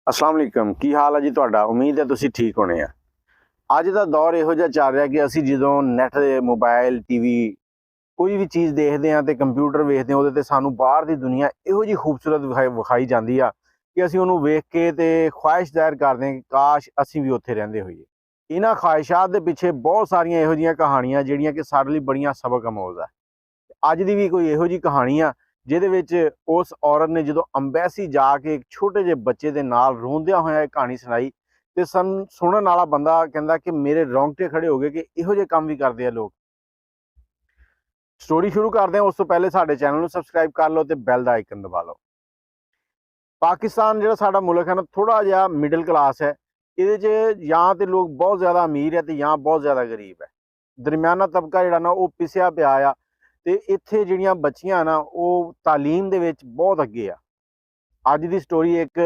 अस्सलाम वालेकुम की हाल है जी तुहाडा। उम्मीद है तुसीं ठीक होने आ। अज का दौर इहो जिहा चल रहा कि असीं जदों नैट दे मोबाइल टीवी कोई भी चीज़ देखते हैं तो कंप्यूटर वेखते हैं, उहदे ते सानूं बाहर दी दुनिया इहो जी खूबसूरत विखाई जाती आ कि असीं उहनूं वेख के ते ख्वाहिश ज़ाहिर करते हैं कि काश असीं भी उत्थे रहिंदे होईए। इन्हां ख्वाहिशात दे पिछे बहुत सारियां इहो जिहियां कहानियां जिहड़ियां कि साडे लई बड़ियां सबक आमोज़ आ। अज दी भी कोई इहो जी कहानी आ जिहदे विच उस औरत ने जदों अंबैसी जाके एक छोटे ਜਿਹੇ बच्चे दे नाल रोंदियां होइयां ਇਹ कहानी सुनाई ते सुनन वाला बंदा कहंदा कि मेरे रोंगटे खड़े हो गए कि इहो ਜਿਹੇ काम भी करते हैं लोग। स्टोरी शुरू करते हैं, उस तो पहले साडे चैनल नूं सबसक्राइब कर लो ते बैल दा आइकन दबा लो। पाकिस्तान जिहड़ा साडा मुल्क है ना, थोड़ा जिहा मिडल क्लास है। इहदे च जां ते लोग बहुत ज़्यादा अमीर है ते जां बहुत ज़्यादा गरीब है। दरमियाना तबका जिहड़ा ना वो पिसिया पिया आ ते इत्थे जिहड़ियां बच्चियां ना वो तालीम दे विच बहुत अगे आ। अज दी स्टोरी एक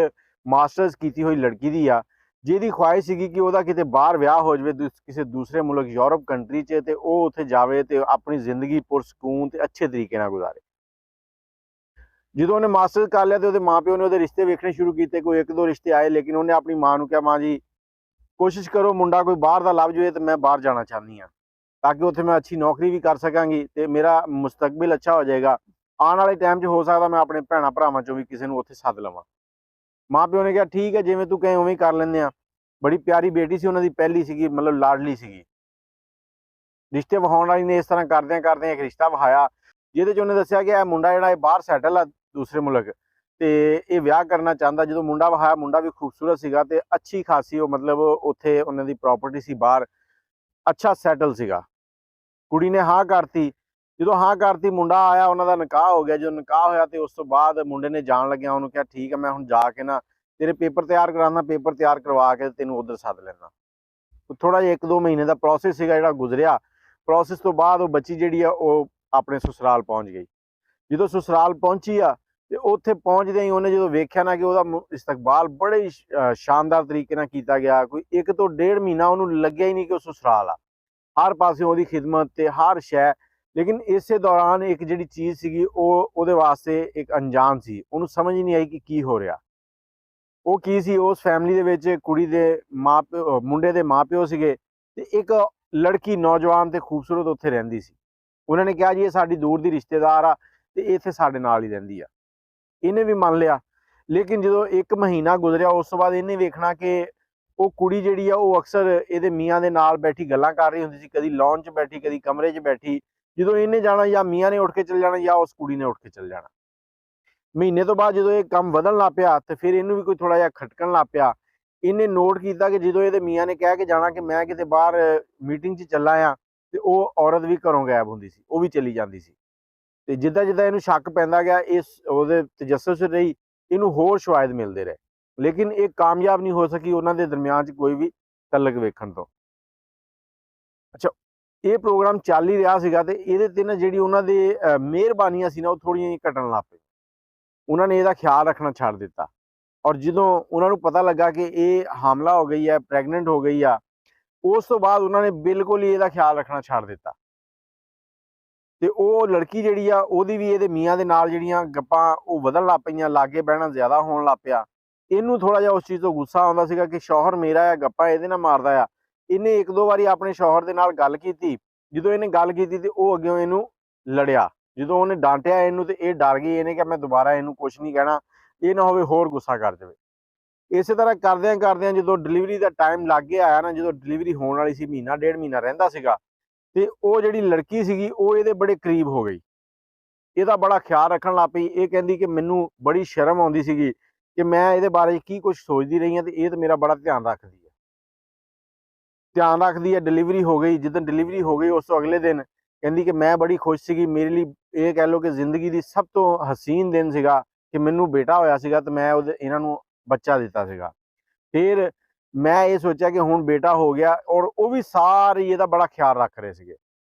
मास्टर्स कीती हुई लड़की दी आ जिहदी ख्वाहिश सीगी कि ओहदा किते बाहर विआह हो जावे किसी दूसरे मुल्क यूरोप कंट्री च ते ओह उत्थे जावे ते अपनी जिंदगी पुरसकून ते अच्छे तरीके नाल गुजारे। ਜਦੋਂ ਉਹਨੇ ਮਾਸਟਰਸ कर लिया तो ਉਹਦੇ माँ प्यो ने ਉਹਦੇ रिश्ते वेखने शुरू किए। कोई एक दो रिश्ते आए लेकिन ਉਹਨੇ अपनी माँ ਨੂੰ ਕਿਹਾ, माँ जी कोशिश करो मुंडा कोई बाहर ਦਾ ਲੱਭ ਜਾਵੇ ਤੇ मैं बाहर जाना चाहनी हाँ ताकि उत्थे मैं अच्छी नौकरी भी कर सकांगी ते मेरा मुस्तकबिल अच्छा हो जाएगा। आने वाले टाइम 'च हो सकता मैं अपने भैणा भरावां चों भी किसी ਨੂੰ उत्थे सद लवां। माँ प्यो ने कहा ठीक है जिवें तू कहे उवें कर लैंदे आ। बड़ी प्यारी बेटी सी उन्हां दी, पहली सीगी, मतलब लाडली सीगी। रिश्ते विखाउण वाली ने इस तरह करदियां करदियां एक रिश्ता विखाया जिहदे च उन्हें दस्सिया कि यह मुंडा जिहड़ा है बाहर सैटल आ दूसरे मुल्क ते ये विआह करना चाहता। जो मुंडा विखाया मुंडा भी खूबसूरत सीगा ते अच्छी खासी वो मतलब उत्थे उन्हां दी प्रॉपर्टी सी बाहर, अच्छा सैटल सीगा। कुड़ी ने हाँ करती। जो हाँ करती मुंडा आया, उन्होंने निकाह हो गया। जो निकाह होया तो उस तो बाद मुंडे ने जान लग्या उन्होंने कहा ठीक है मैं हुण जाके ना तेरे पेपर तैयार कराना, पेपर तैयार करवा के तेनों उधर सद लेना। थोड़ा जिहा 1-2 महीने का प्रोसेस सीगा जिहड़ा गुजरिया। प्रोसेस तो बाद वो बच्ची जिहड़ी आ वो अपने ससुराल पहुंच गई। जो ससुराल पहुंची आ ते उत्थे पहुंचदे ही उन्हें जो वेख्या ना कि ਉਹਦਾ इस्तकबाल बड़े ही शानदार तरीके नाल कीता गया। कोई 1 ਤੋਂ 1.5 महीना उन्होंने लग्या ही नहीं कि वो ससुराल आ। हर पासे ਉਹਦੀ खिदमत ते हर शै। लेकिन इसे दौरान एक जिहड़ी चीज़ सीगी ਉਹਦੇ वास्ते एक अनजान सी। ਉਹਨੂੰ समझ ही नहीं आई कि की हो रहा। ਉਹ ਕੀ ਸੀ, ਉਸ फैमिली ਦੇ ਵਿੱਚ ਕੁੜੀ ਦੇ ਮਾਂ ਪਿਓ, ਮੁੰਡੇ ਦੇ ਮਾਂ ਪਿਓ ਸੀਗੇ ਤੇ ਇੱਕ ਲੜਕੀ ਨੌਜਵਾਨ ਤੇ ਖੂਬਸੂਰਤ ਉੱਥੇ ਰਹਿੰਦੀ ਸੀ। ਉਹਨਾਂ ਨੇ ਕਿਹਾ ਜੀ ਇਹ ਸਾਡੀ ਦੂਰ ਦੀ ਰਿਸ਼ਤੇਦਾਰ ਆ ਤੇ ਇਹ ਇੱਥੇ ਸਾਡੇ ਨਾਲ ਹੀ ਰਹਿੰਦੀ ਆ। ਇਹਨੇ ਵੀ ਮੰਨ ਲਿਆ। ਲੇਕਿਨ ਜਦੋਂ 1 ਮਹੀਨਾ ਗੁਜ਼ਰਿਆ ਉਸ ਤੋਂ ਬਾਅਦ ਇਹਨੇ ਵੇਖਣਾ ਕਿ ਉਹ ਕੁੜੀ ਜਿਹੜੀ ਆ ਉਹ ਅਕਸਰ ਇਹਦੇ ਮੀਆਂ ਦੇ ਨਾਲ ਬੈਠੀ ਗੱਲਾਂ ਕਰ ਰਹੀ ਹੁੰਦੀ ਸੀ। ਕਦੀ ਲੌਨ 'ਚ ਬੈਠੀ, ਕਦੀ ਕਮਰੇ 'ਚ ਬੈਠੀ। ਜਦੋਂ ਇਹਨੇ ਜਾਣਾ ਜਾਂ ਮੀਆਂ ਨੇ ਉੱਠ ਕੇ ਚਲ ਜਾਣਾ ਜਾਂ ਉਸ ਕੁੜੀ ਨੇ ਉੱਠ ਕੇ ਚਲ ਜਾਣਾ। ਮਹੀਨੇ ਤੋਂ ਬਾਅਦ ਜਦੋਂ ਇਹ ਕੰਮ ਵਧਣ ਲੱਗ ਪਿਆ ਤੇ ਫਿਰ ਇਹਨੂੰ ਵੀ ਕੋਈ ਥੋੜਾ ਜਿਹਾ ਖਟਕਣ ਲੱਗ ਪਿਆ। ਇਹਨੇ ਨੋਟ ਕੀਤਾ ਕਿ ਜਦੋਂ ਇਹਦੇ ਮੀਆਂ ਨੇ ਕਹਿ ਕੇ ਜਾਣਾ ਕਿ ਮੈਂ ਕਿਤੇ ਬਾਹਰ ਮੀਟਿੰਗ 'ਚ ਚੱਲਾ ਆ ਤੇ ਉਹ ਔਰਤ ਵੀ ਘਰੋਂ ਗਾਇਬ ਹੁੰਦੀ ਸੀ, ਉਹ ਵੀ ਚਲੀ ਜਾਂਦੀ ਸੀ। ਤੇ ਜਿੱਦਾਂ ਜਿੱਦਾਂ ਇਹਨੂੰ ਸ਼ੱਕ ਪੈਂਦਾ ਗਿਆ ਇਸ ਉਹਦੇ ਤਜੱਸੁਸ ਰਹੀ, ਇਹਨੂੰ ਹੋਰ ਸ਼ਵਾਇਦ ਮਿਲਦੇ ਰਹੇ। ਲੇਕਿਨ ਇਹ ਕਾਮਯਾਬ ਨਹੀਂ ਹੋ ਸਕੀ ਉਹਨਾਂ ਦੇ ਦਰਮਿਆਨ 'ਚ ਕੋਈ ਵੀ ਤਲਕ ਵੇਖਣ ਤੋਂ। ਅੱਛਾ, ਇਹ ਪ੍ਰੋਗਰਾਮ ਚੱਲ ਹੀ ਰਿਹਾ ਸੀਗਾ ਤੇ ਇਹਦੇ ਤੇ ਨਾ ਜਿਹੜੀ ਉਹਨਾਂ ਦੇ ਮਿਹਰਬਾਨੀਆਂ ਸੀ ਨਾ ਉਹ ਥੋੜ੍ਹੀਆਂ ਜਿਹੀਆਂ ਘਟਣ ਲੱਗ ਪਈਆਂ। ਉਹਨਾਂ ਨੇ ਇਹਦਾ ਖਿਆਲ ਰੱਖਣਾ ਛੱਡ ਦਿੱਤਾ। ਔਰ ਜਦੋਂ ਉਹਨਾਂ ਨੂੰ ਪਤਾ ਲੱਗਾ ਕਿ ਇਹ ਹਾਮਲਾ ਹੋ ਗਈ ਹੈ, ਪ੍ਰੈਗਨੈਂਟ ਹੋ ਗਈ ਆ, ਉਸ ਤੋਂ ਬਾਅਦ ਉਹਨਾਂ ਨੇ ਬਿਲਕੁਲ ਹੀ ਇਹਦਾ ਖਿਆਲ ਰੱਖਣਾ ਛੱਡ ਦਿੱਤਾ। ਤੇ ਉਹ ਲੜਕੀ ਜਿਹੜੀ ਆ ਉਹਦੀ ਵੀ ਇਹਦੇ ਮੀਆਂ ਦੇ ਨਾਲ ਜਿਹੜੀਆਂ ਗੱਪਾਂ ਉਹ ਵਧਣ ਲੱਗ ਪਈਆਂ, ਲਾਗੇ ਬਹਿਣਾ ਜ਼ਿਆਦਾ ਹੋਣ ਲੱਗ ਪਿਆ। ਇਹਨੂੰ ਥੋੜਾ ਜਿਹਾ ਉਸ ਚੀਜ਼ ਤੋਂ ਗੁੱਸਾ ਆਉਂਦਾ ਸੀਗਾ ਕਿ ਸ਼ੌਹਰ ਮੇਰਾ ਆ, ਗੱਪਾਂ ਇਹਦੇ ਨਾਲ ਮਾਰਦਾ ਆ। ਇਹਨੇ 1-2 ਵਾਰੀ ਆਪਣੇ ਸ਼ੌਹਰ ਦੇ ਨਾਲ ਗੱਲ ਕੀਤੀ। ਜਦੋਂ ਇਹਨੇ ਗੱਲ ਕੀਤੀ ਤੇ ਉਹ ਅੱਗਿਓਂ ਇਹਨੂੰ ਲੜਿਆ। ਜਦੋਂ ਉਹਨੇ ਡਾਂਟਿਆ ਇਹਨੂੰ ਤੇ ਇਹ ਡਰ ਗਈ। ਇਹਨੇ ਕਿਹਾ ਮੈਂ ਦੁਬਾਰਾ ਇਹਨੂੰ ਕੁਛ ਨਹੀਂ ਕਹਿਣਾ, ਇਹ ਨਾ ਹੋਵੇ ਹੋਰ ਗੁੱਸਾ ਕਰ ਜਾਵੇ। ਇਸੇ ਤਰ੍ਹਾਂ ਕਰਦਿਆਂ ਕਰਦਿਆਂ ਜਦੋਂ ਡਿਲੀਵਰੀ ਦਾ ਟਾਈਮ ਲਾਗੇ ਆਇਆ ਨਾ, ਜਦੋਂ ਡਿਲੀਵਰੀ ਹੋਣ ਵਾਲੀ ਸੀ, ਮਹੀਨਾ 1.5 ਮਹੀਨਾ ਰਹਿੰਦਾ ਸੀਗਾ ਤੇ ਉਹ ਜਿਹੜੀ ਲੜਕੀ ਸੀਗੀ ਉਹ ਇਹਦੇ ਬੜੇ ਕਰੀਬ ਹੋ ਗਈ। ਇਹਦਾ ਬੜਾ ਖਿਆਲ ਰੱਖਣ ਲੱਗ ਪਈ। ਇਹ ਕਹਿੰਦੀ ਕਿ ਮੈਨੂੰ ਬੜੀ ਸ਼ਰਮ ਆਉਂਦੀ ਸੀਗੀ ਕਿ ਮੈਂ ਇਹਦੇ ਬਾਰੇ ਕੀ ਕੁਝ ਸੋਚਦੀ ਰਹੀ ਹਾਂ ਤੇ ਇਹ ਤਾਂ ਮੇਰਾ ਬੜਾ ਧਿਆਨ ਰੱਖਦੀ ਹੈ। ਡਿਲੀਵਰੀ ਹੋ ਗਈ। ਜਿੱਦਣ ਡਿਲੀਵਰੀ ਹੋ ਗਈ ਉਸ ਤੋਂ ਅਗਲੇ ਦਿਨ ਕਹਿੰਦੀ ਕਿ ਮੈਂ ਬੜੀ ਖੁਸ਼ ਸੀਗੀ। ਮੇਰੇ ਲਈ ਇਹ ਕਹਿ ਲਓ ਕਿ ਜ਼ਿੰਦਗੀ ਦੀ ਸਭ ਤੋਂ ਹਸੀਨ ਦਿਨ ਸੀਗਾ ਕਿ ਮੈਨੂੰ ਬੇਟਾ ਹੋਇਆ ਸੀਗਾ ਤੇ ਮੈਂ ਇਹਨਾਂ ਨੂੰ ਬੱਚਾ ਦਿੱਤਾ ਸੀਗਾ। ਫਿਰ ਮੈਂ ਇਹ ਸੋਚਿਆ ਕਿ ਹੁਣ ਬੇਟਾ ਹੋ ਗਿਆ ਔਰ ਉਹ ਵੀ ਸਾਰੇ ਇਹਦਾ ਬੜਾ ਖਿਆਲ ਰੱਖ ਰਹੇ ਸੀਗੇ।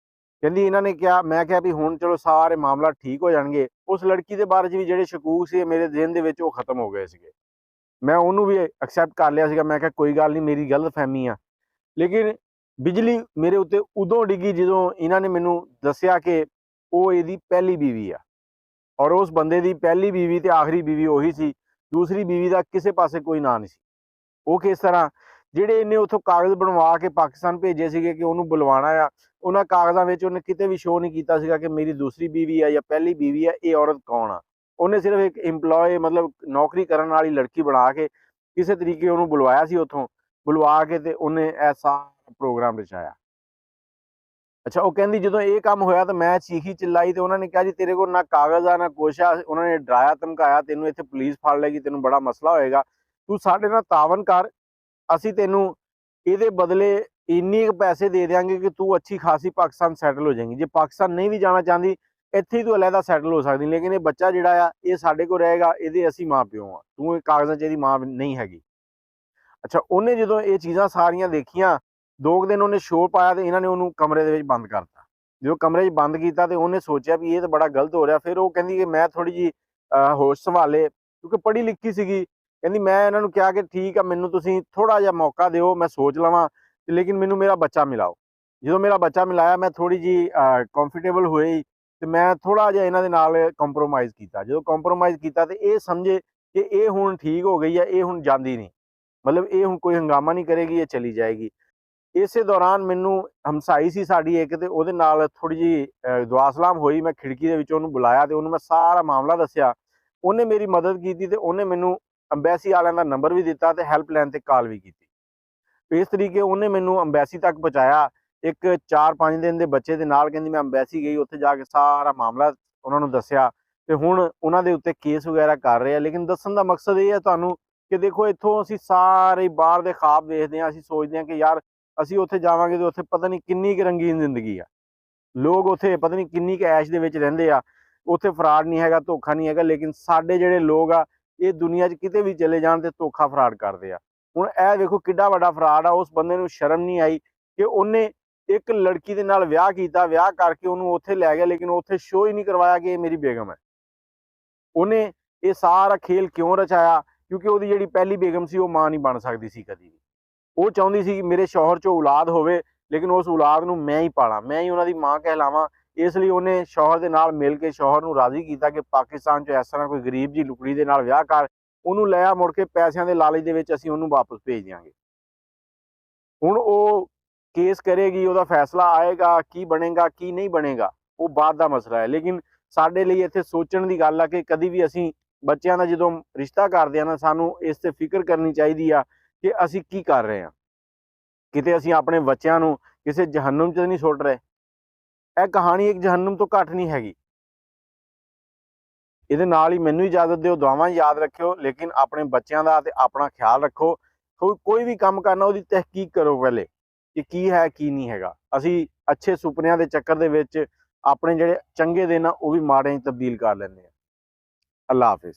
ਕਹਿੰਦੀ ਇਹਨਾਂ ਨੇ ਕਿਹਾ, ਮੈਂ ਕਿਹਾ ਵੀ ਹੁਣ ਚਲੋ ਸਾਰੇ ਮਾਮਲਾ ਠੀਕ ਹੋ ਜਾਣਗੇ। ਉਸ ਲੜਕੀ ਦੇ ਬਾਰੇ 'ਚ ਵੀ ਜਿਹੜੇ ਸ਼ਕੂਕ ਸੀ ਮੇਰੇ ਜ਼ਿਹਨ ਦੇ ਵਿੱਚ ਉਹ ਖਤਮ ਹੋ ਗਏ ਸੀਗੇ। ਮੈਂ ਉਹਨੂੰ ਵੀ ਐਕਸੈਪਟ ਕਰ ਲਿਆ ਸੀਗਾ। ਮੈਂ ਕਿਹਾ ਕੋਈ ਗੱਲ ਨਹੀਂ, ਮੇਰੀ ਗਲਤਫਹਿਮੀ ਆ। ਲੇਕਿਨ ਬਿਜਲੀ ਮੇਰੇ ਉੱਤੇ ਉਦੋਂ ਡਿੱਗੀ ਜਦੋਂ ਇਹਨਾਂ ਨੇ ਮੈਨੂੰ ਦੱਸਿਆ ਕਿ ਉਹ ਇਹਦੀ ਪਹਿਲੀ ਬੀਵੀ ਆ ਔਰ ਉਸ ਬੰਦੇ ਦੀ ਪਹਿਲੀ ਬੀਵੀ ਤੇ ਆਖਰੀ ਬੀਵੀ ਉਹੀ ਸੀ ਦੂਸਰੀ ਬੀਵੀ ਦਾ ਕਿਸੇ ਪਾਸੇ ਕੋਈ ਨਾਂ ਨਹੀਂ ਸੀ। ਉਹ ਕਿਸ ਤਰ੍ਹਾਂ, ਜਿਹੜੇ ਇਹਨੇ ਉੱਥੋਂ ਕਾਗਜ਼ ਬਣਵਾ ਕੇ ਪਾਕਿਸਤਾਨ ਭੇਜੇ ਸੀਗੇ ਕਿ ਉਹਨੂੰ ਬੁਲਵਾਉਣਾ ਆ, ਉਹਨਾਂ ਕਾਗਜ਼ਾਂ ਵਿੱਚ ਉਹਨੇ ਕਿਤੇ ਵੀ ਸ਼ੋਅ ਨਹੀਂ ਕੀਤਾ ਸੀਗਾ ਕਿ ਮੇਰੀ ਦੂਸਰੀ ਬੀਵੀ ਆ ਜਾਂ ਪਹਿਲੀ ਬੀਵੀ ਆ, ਇਹ ਔਰਤ ਕੌਣ ਆ। ਉਹਨੇ ਸਿਰਫ ਇੱਕ ਇੰਪਲੋਏ ਮਤਲਬ ਨੌਕਰੀ ਕਰਨ ਵਾਲੀ ਲੜਕੀ ਬਣਾ ਕੇ ਕਿਸੇ ਤਰੀਕੇ ਉਹਨੂੰ ਬੁਲਵਾਇਆ ਸੀ, ਉੱਥੋਂ ਬੁਲਵਾ ਕੇ ਤੇ ਉਹਨੇ ਐਸਾ ਪ੍ਰੋਗਰਾਮ ਰਚਾਇਆ। ਅੱਛਾ, ਉਹ ਕਹਿੰਦੀ ਜਦੋਂ ਇਹ ਕੰਮ ਹੋਇਆ ਤਾਂ ਮੈਂ ਚੀਖੀ ਚਿੱਲਾਈ ਤੇ ਉਹਨਾਂ ਨੇ ਕਿਹਾ ਜੀ ਤੇਰੇ ਕੋਲ ਨਾ ਕਾਗਜ਼ ਆ ਨਾ ਕੁਛ ਆ। ਉਹਨਾਂ ਨੇ ਡਰਾਇਆ ਧਮਕਾਇਆ, ਤੈਨੂੰ ਇੱਥੇ ਪੁਲਿਸ ਫੜ ਲਏਗੀ, ਤੈਨੂੰ ਬੜਾ ਮਸਲਾ ਹੋਏਗਾ, ਤੂੰ ਸਾਡੇ ਨਾਲ ਤਾਵਨ ਕਰ, ਅਸੀਂ ਤੈਨੂੰ ਇਹਦੇ ਬਦਲੇ ਇੰਨੇ ਪੈਸੇ ਦੇ ਦਿਆਂਗੇ ਕਿ ਤੂੰ ਅੱਛੀ ਖਾਸੀ ਪਾਕਿਸਤਾਨ ਸੈਟਲ ਹੋ ਜਾਏਗੀ। ਜੇ ਪਾਕਿਸਤਾਨ ਨਹੀਂ ਵੀ ਜਾਣਾ ਚਾਹੁੰਦੀ, ਇੱਥੇ ਹੀ ਤੂੰ ਅਲੱਗਾ ਸੈਟਲ ਹੋ ਸਕਦੀ, ਲੇਕਿਨ ਇਹ ਬੱਚਾ ਜਿਹੜਾ ਆ ਇਹ ਸਾਡੇ ਕੋਲ ਰਹੇਗਾ, ਇਹਦੇ ਅਸੀਂ ਮਾਂ ਪਿਓ ਆ, ਤੂੰ ਇਹ ਕਾਗਜ਼ਾਂ 'ਚ ਇਹਦੀ ਮਾਂ ਨਹੀਂ ਹੈਗੀ। ਅੱਛਾ, ਉਹਨੇ ਜਦੋਂ ਇਹ ਚੀਜ਼ਾਂ ਸਾਰੀਆਂ ਦੇਖੀਆਂ, 2 ਦਿਨ ਉਹਨੇ ਸ਼ੋਅ ਪਾਇਆ ਤੇ ਇਹਨਾਂ ਨੇ ਉਹਨੂੰ ਕਮਰੇ ਦੇ ਵਿੱਚ ਬੰਦ ਕਰਤਾ। ਜਦੋਂ ਕਮਰੇ 'ਚ ਬੰਦ ਕੀਤਾ ਤੇ ਉਹਨੇ ਸੋਚਿਆ ਵੀ ਇਹ ਤਾਂ ਬੜਾ ਗਲਤ ਹੋ ਰਿਹਾ। ਫਿਰ ਉਹ ਕਹਿੰਦੀ ਕਿ ਮੈਂ ਥੋੜੀ ਜਿਹੀ ਹੋਸ਼ ਸੰਭਾਲੇ, ਕਿਉਂਕਿ ਪੜ੍ਹੀ ਲਿਖੀ ਸੀਗੀ। ਕਹਿੰਦੀ ਮੈਂ ਇਹਨਾਂ ਨੂੰ ਕਿਹਾ ਕਿ ਠੀਕ ਆ, ਮੈਨੂੰ ਤੁਸੀਂ ਥੋੜਾ ਜਿਹਾ ਮੌਕਾ ਦਿਓ, ਮੈਂ ਸੋਚ ਲਵਾਂ, ਲੇਕਿਨ ਮੈਨੂੰ ਮੇਰਾ ਬੱਚਾ ਮਿਲਾਓ। ਜਦੋਂ ਮੇਰਾ ਬੱਚਾ ਮਿਲਾਇਆ, ਮੈਂ ਥੋੜੀ ਜਿਹੀ ਕੰਫਰਟੇਬਲ ਹੋਈ ਤੇ ਮੈਂ ਥੋੜਾ ਜਿਹਾ ਇਹਨਾਂ ਦੇ ਨਾਲ ਕੰਪਰੋਮਾਈਜ਼ ਕੀਤਾ। ਜਦੋਂ ਕੰਪਰੋਮਾਈਜ਼ ਕੀਤਾ ਤੇ ਇਹ ਸਮਝੇ ਕਿ ਇਹ ਹੁਣ ਠੀਕ ਹੋ ਗਈ ਹੈ, ਇਹ ਹੁਣ ਜਾਂਦੀ ਨਹੀਂ, ਮਤਲਬ ਇਹ ਹੁਣ ਕੋਈ ਹੰਗਾਮਾ ਨਹੀਂ ਕਰੇਗੀ, ਇਹ ਚਲੀ ਜਾਏਗੀ। ਇਸੇ ਦੌਰਾਨ ਮੈਨੂੰ ਹਮਸਾਈ ਸੀ ਸਾਡੀ ਇੱਕ, ਤੇ ਉਹਦੇ ਨਾਲ ਥੋੜੀ ਜਿਹੀ ਦੁਆ ਸਲਾਮ ਹੋਈ। ਮੈਂ ਖਿੜਕੀ ਦੇ ਵਿੱਚੋਂ ਉਹਨੂੰ ਬੁਲਾਇਆ ਤੇ ਉਹਨੂੰ ਮੈਂ ਸਾਰਾ ਮਾਮਲਾ ਦੱਸਿਆ। ਉਹਨੇ ਮੇਰੀ ਮਦਦ ਕੀਤੀ ਤੇ ਉਹਨੇ ਮੈਨੂੰ ਅੰਬੈਸੀ ਵਾਲਿਆਂ ਦਾ ਨੰਬਰ ਵੀ ਦਿੱਤਾ ਤੇ ਹੈਲਪਲਾਈਨ ਤੇ ਕਾਲ ਵੀ ਕੀਤੀ। ਇਸ ਤਰੀਕੇ ਉਹਨੇ ਮੈਨੂੰ ਅੰਬੈਸੀ ਤੱਕ ਪਹੁੰਚਾਇਆ ਇੱਕ 4-5 ਦਿਨ ਦੇ ਬੱਚੇ ਦੇ ਨਾਲ। ਕਹਿੰਦੀ ਮੈਂ ਅੰਬੈਸੀ ਗਈ, ਉੱਥੇ ਜਾ ਕੇ ਸਾਰਾ ਮਾਮਲਾ ਉਹਨਾਂ ਨੂੰ ਦੱਸਿਆ ਤੇ ਹੁਣ ਉਹਨਾਂ ਦੇ ਉੱਤੇ ਕੇਸ ਵਗੈਰਾ ਕਰ ਰਹੇ ਆ। ਲੇਕਿਨ ਦੱਸਣ ਦਾ ਮਕਸਦ ਇਹ ਹੈ ਤੁਹਾਨੂੰ ਕਿ ਦੇਖੋ, ਇੱਥੋਂ ਅਸੀਂ ਸਾਰੇ ਬਾਹਰ ਦੇ ਖਾਬ ਵੇਖਦੇ ਹਾਂ, ਅਸੀਂ ਸੋਚਦੇ ਹਾਂ ਕਿ ਯਾਰ ਅਸੀਂ ਉੱਥੇ ਜਾਵਾਂਗੇ ਤੇ ਉੱਥੇ ਪਤਾ ਨਹੀਂ ਕਿੰਨੀ ਕੁ ਰੰਗੀਨ ਜ਼ਿੰਦਗੀ ਆ, ਲੋਕ ਉੱਥੇ ਪਤਾ ਨਹੀਂ ਕਿੰਨੀ ਕੁ ਐਸ਼ ਦੇ ਵਿੱਚ ਰਹਿੰਦੇ ਆ, ਉੱਥੇ ਫਰਾਡ ਨਹੀਂ ਹੈਗਾ, ਧੋਖਾ ਨਹੀਂ ਹੈਗਾ। ਲੇਕਿਨ ਸਾਡੇ ਜਿਹੜੇ ਲੋਕ ਆ, ਇਹ ਦੁਨੀਆ 'ਚ ਕਿਤੇ ਵੀ ਚਲੇ ਜਾਣ ਤੇ ਧੋਖਾ ਫਰਾਡ ਕਰਦੇ ਆ। ਹੁਣ ਇਹ ਵੇਖੋ ਕਿੱਡਾ ਵੱਡਾ ਫਰਾਡ ਆ। ਉਸ ਬੰਦੇ ਨੂੰ ਸ਼ਰਮ ਨਹੀਂ ਆਈ ਕਿ ਉਹਨੇ ਇੱਕ ਲੜਕੀ ਦੇ ਨਾਲ ਵਿਆਹ ਕੀਤਾ, ਵਿਆਹ ਕਰਕੇ ਉਹਨੂੰ ਉੱਥੇ ਲੈ ਗਿਆ, ਲੇਕਿਨ ਉੱਥੇ ਸ਼ੋਅ ਹੀ ਨਹੀਂ ਕਰਵਾਇਆ ਕਿ ਇਹ ਮੇਰੀ ਬੇਗਮ ਹੈ। ਉਹਨੇ ਇਹ ਸਾਰਾ ਖੇਲ ਕਿਉਂ ਰਚਾਇਆ? ਕਿਉਂਕਿ ਉਹਦੀ ਜਿਹੜੀ ਪਹਿਲੀ ਬੇਗਮ ਸੀ ਉਹ ਮਾਂ ਨਹੀਂ ਬਣ ਸਕਦੀ ਸੀ ਕਦੀ ਵੀ। ਉਹ ਚਾਹੁੰਦੀ ਸੀ ਕਿ ਮੇਰੇ ਸ਼ੌਹਰ 'ਚੋਂ ਔਲਾਦ ਹੋਵੇ, ਲੇਕਿਨ ਉਸ ਔਲਾਦ ਨੂੰ ਮੈਂ ਹੀ ਪਾਲਾਂ, ਮੈਂ ਹੀ ਉਹਨਾਂ ਦੀ ਮਾਂ ਕਹਿਲਾਵਾਂ। ਇਸ ਲਈ ਉਹਨੇ ਸ਼ੌਹਰ ਦੇ ਨਾਲ ਮਿਲ ਕੇ ਸ਼ੌਹਰ ਨੂੰ ਰਾਜ਼ੀ ਕੀਤਾ ਕਿ ਪਾਕਿਸਤਾਨ 'ਚ ਇਸ ਤਰ੍ਹਾਂ ਕੋਈ ਗਰੀਬ ਜੀ ਲੁਕੜੀ ਦੇ ਨਾਲ ਵਿਆਹ ਕਰ, ਉਹਨੂੰ ਲੈ ਆ, ਮੁੜ ਕੇ ਪੈਸਿਆਂ ਦੇ ਲਾਲਚ ਦੇ ਵਿੱਚ ਅਸੀਂ ਉਹਨੂੰ ਵਾਪਸ ਭੇਜ ਦਿਆਂਗੇ। ਹੁਣ ਉਹ ਕੇਸ ਕਰੇਗੀ, ਉਹਦਾ ਫੈਸਲਾ ਆਏਗਾ, ਕੀ ਬਣੇਗਾ ਕੀ ਨਹੀਂ ਬਣੇਗਾ ਉਹ ਬਾਅਦ ਦਾ ਮਸਲਾ ਹੈ। ਲੇਕਿਨ ਸਾਡੇ ਲਈ ਇੱਥੇ ਸੋਚਣ ਦੀ ਗੱਲ ਆ ਕਿ ਕਦੀ ਵੀ ਅਸੀਂ ਬੱਚਿਆਂ ਦਾ ਜਦੋਂ ਰਿਸ਼ਤਾ ਕਰਦੇ ਆ ਨਾ, ਸਾਨੂੰ ਇਸ ਤੇ ਫਿਕਰ ਕਰਨੀ ਚਾਹੀਦੀ ਆ ਕਿ ਅਸੀਂ ਕੀ ਕਰ ਰਹੇ ਹਾਂ। ਕਿਤੇ ਅਸੀਂ ਆਪਣੇ ਬੱਚਿਆਂ ਨੂੰ ਕਿਸੇ ਜਹੰਨਮ 'ਚ ਨਹੀਂ ਸੁੱਟ ਰਹੇ। ਇਹ ਕਹਾਣੀ ਇੱਕ ਜਹੰਨਮ ਤੋਂ ਘੱਟ ਨਹੀਂ ਹੈਗੀ। ਇਹਦੇ ਨਾਲ ਹੀ ਮੈਨੂੰ ਇਜਾਜ਼ਤ ਦਿਓ, ਦੁਆਵਾਂ ਯਾਦ ਰੱਖਿਓ, ਲੇਕਿਨ ਆਪਣੇ ਬੱਚਿਆਂ ਦਾ ਤੇ ਆਪਣਾ ਖਿਆਲ ਰੱਖੋ। ਕੋਈ ਵੀ ਕੰਮ ਕਰਨਾ ਉਹਦੀ ਤਹਿਕੀਕ ਕਰੋ ਪਹਿਲੇ ਕਿ ਕੀ ਹੈ ਕੀ ਨਹੀਂ ਹੈਗਾ। ਅਸੀਂ ਅੱਛੇ ਸੁਪਨਿਆਂ ਦੇ ਚੱਕਰ ਦੇ ਵਿੱਚ ਆਪਣੇ ਜਿਹੜੇ ਚੰਗੇ ਦਿਨ ਆ ਉਹ ਵੀ ਮਾੜੇ 'ਚ ਤਬਦੀਲ ਕਰ ਲੈਂਦੇ ਹਾਂ। ਅੱਲਾ ਹਾਫਿਜ਼।